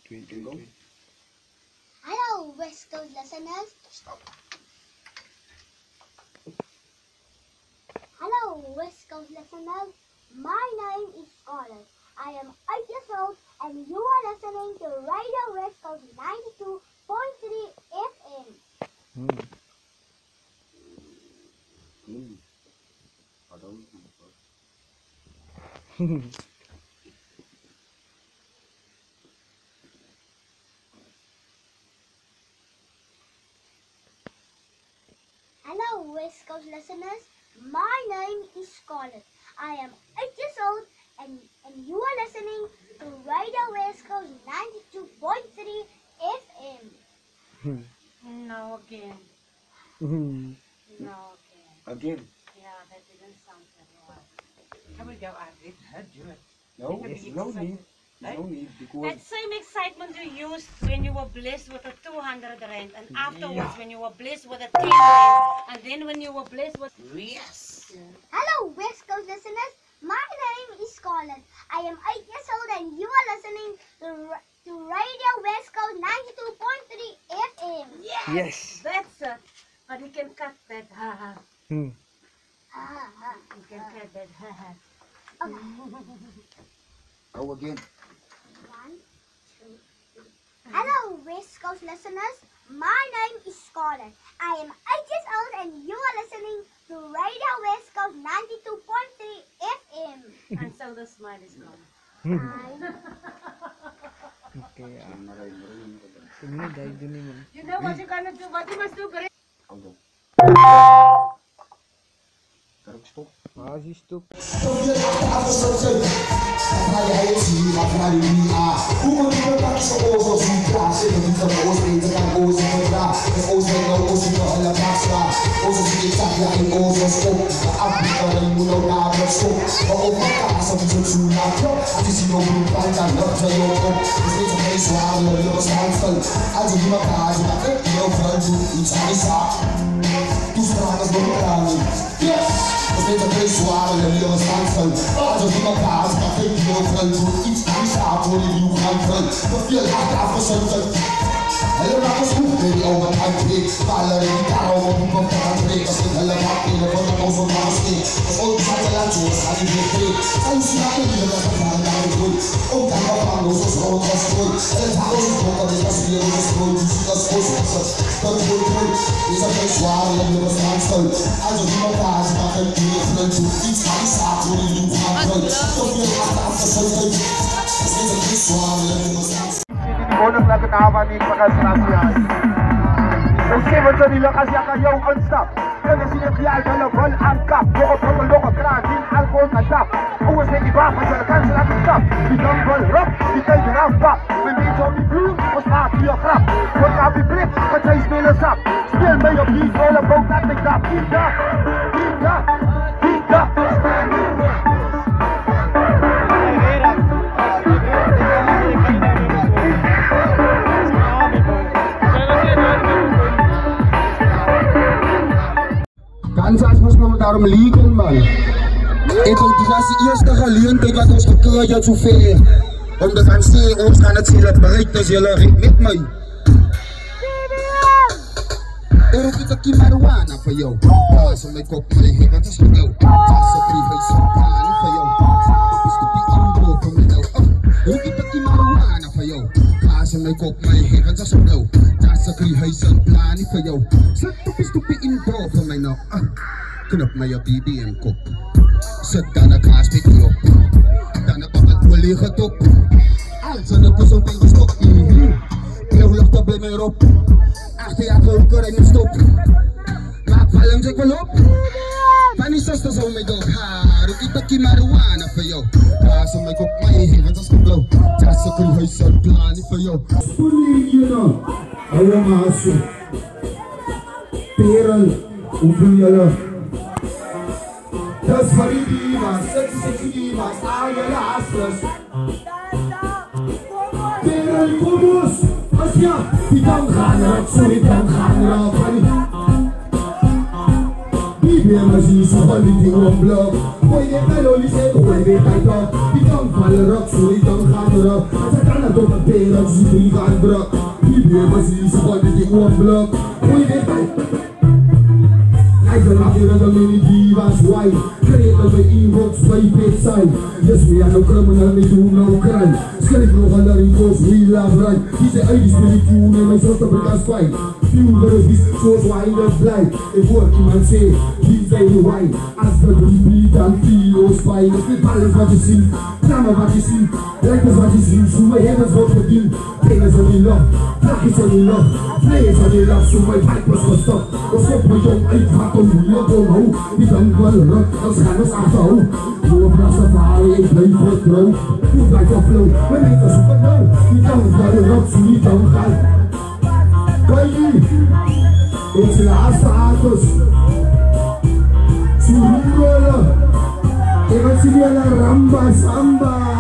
Wait. Hello, West Coast listeners. Stop. Hello, West Coast listeners. My name is Scarlett. I am 8 years old, and you are listening to Radio West Coast 92.3 FM. Hello, West Coast listeners. My name is Scarlett. I am 8 years old, and you are listening to Radio West Coast 92.3 FM. No, again. No, again. Again? Yeah, that didn't sound very well. Here we go, Arvid. Do it. No, no need. No need, because... That same excitement you used when you were blessed with a 200 rand, and afterwards when you were blessed with a 10 rand, and then when you were blessed with... Yes! Hello, West Coast listeners. My name is Scarlett. I am 8 years old, and you are listening to Radio West Coast 92.3 FM. Yes! That's it. But you can cut that. You can cut that. Go again. 1, 2, 3. Hello, West Coast listeners. My name is Scarlett. I am 8 years old, and you are listening to Radio West Coast 92.3 FM. And so the smile is gone. Okay, You know what you're gonna do? What you must do, Greg? Stop. stop. Steeds een beetje zwaar en heel standvol. Als ik iemand praat, dan vind ik heel veel. Iets aan staat voor die nieuw gaan vullen. Maar veel achter afgezet. Helemaal geschoen, baby, over het handbreek. Vallen in die daarom op een kop van het breek. Als ik helemaal in van de koos van mijn steek. Als ooit gaat de land zoals gaat die weer breek. En je snapt het niet, dat het van daar is goed. Ook dan wat van ons als rood als goed. En het houdt ons op, dat is als weer ons groot. Je ziet als goed, dat is goed, goed. Is dat geen zwaar en heel standvol. Als ik iemand praat, dan vind ik heel veel. Iets aan staat voor die nieuw gaan vullen. Toch veel achter afgezet. Steeds een beetje zwaar en heel standvol. Bonus lagu tawa ni pagkasrasyan. Kasi mo sa nila kasi kayo unstop. Kaya sinipiyay ka na ball ang kap. Loko pagkaloko tragin alcohol na tap. Uwas na iba pasalkan sa laking stop. Biglang ball rock, ikay ginang pop. May medyo mi blue, mas mati yung crap. Huwag ka biblit, patay smilas up. Still may your piece all about that thing up. Hinda, hinda, hinda. Kansas moest me daarom liegen, man. En toen was die eerste geleentheid wat ons gekry het so ver. Om te gaan sê, ons gaan het sê, dat bereik as jylle red met my. Er ook iets akie marijuana vir jou. Paas in my kop, my hevens is vir jou. Jas op die huis, plan vir jou. Is dit die indro vir my nou. Er ook iets akie marijuana vir jou. Paas in my kop, my hevens is vir jou. Jas op die huis, plan vir jou. Sit op die stoepie indro vir my nou. Knop my op BBM kop. Sit dan een kaas met die op. Dan een pakket olie getop. Als in een persoon tegen stok. Blauw lucht op bij mij erop. Achter jaar koker en stop. Maak vallings ik wel op. Van die zusters om mij door haar. Ook ik pakkie marijuana voor jou. Kaas om mij kop, my hevens als geblauw. Jas op die huis, plan voor jou. Spoelie je nou. Allemaal zo. Perel. Hoeveel jullie? Das war die Divas, sexy Divas, all your hustlers. Perel Kubus, was ja, die dan gaan erop, zo die dan gaan erop. Die weer maar zie zo van die dingen op blok. Gooi je melodie, zeg, gooi weer bij top. Die dan Itang palarap, suritang katarap At sa kanan to pagperap, sutri kandrak Bibir masisipan, hindi ko ang blok Uy, detay Nigel Akira, the mini divas wine Create of the evokes by bedside Yes, we are no criminal, we do no crime Scarif no coloring cause we love right He say, I just really tune and my sort of breakers fine Few verses, shows wine and blind If working man say, he's a wine As the bleed and feel your spine If the balance what you see, drama what you see Like this what you see, so my heavens what you do Pain is only love, black is only love Play is only love, so my pipe was for stop Was what my young ay kato mula ko mau Itang balurot, ang sanos asaw Buwag na sa pari, ay play for throw Food like a flow, when may kasukat now Itang balurot, sumitang kal Bayi, it's last atos Surungola, ikan sila la ramba samba